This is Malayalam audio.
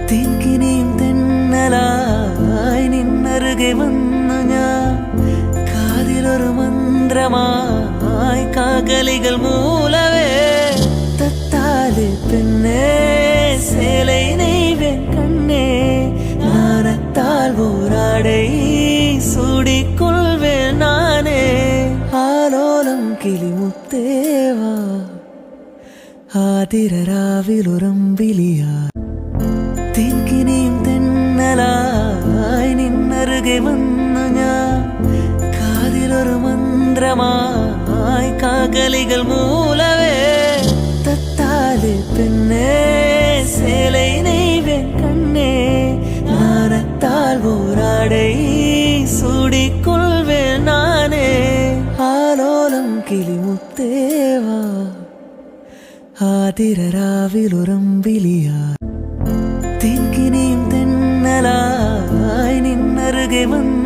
തേൻകിനിയും തെന്നലായി നിന്നരുകെ വന്നു ഞാൻ കാതിലൊരു മന്ത്രമായി കാകലികൾ മൂലവേ തത്താല് പെണ്ണേ சேலை நெய்வேன் கண்ணே நாணத்தால் ஓராடை சூடிக்கொள்வேன் நானே ஆலோலம் കിളിമുത്തേവാ ആതിരരാവിലൊരമ്പിളിയാ തേൻകിനിയും തെന്നലായി നിന്നരുകെ വന്നു ഞാൻ കാതിലൊരു മന്ത്രമായി കാകലികൾ മൂലവേ തത്താല് പെണ്ണേ சேலை நெய்வேன் கண்ணே நாணத்தால் ஓராடை சூடிக்கொள்வேன் நானே ஆலோலம் കിളിമുത്തേവാ ആതിരരാവിലൊരമ്പിളിയാ തേൻകിനിയും തെന്നലായി നിന്നരുകെ വന്നു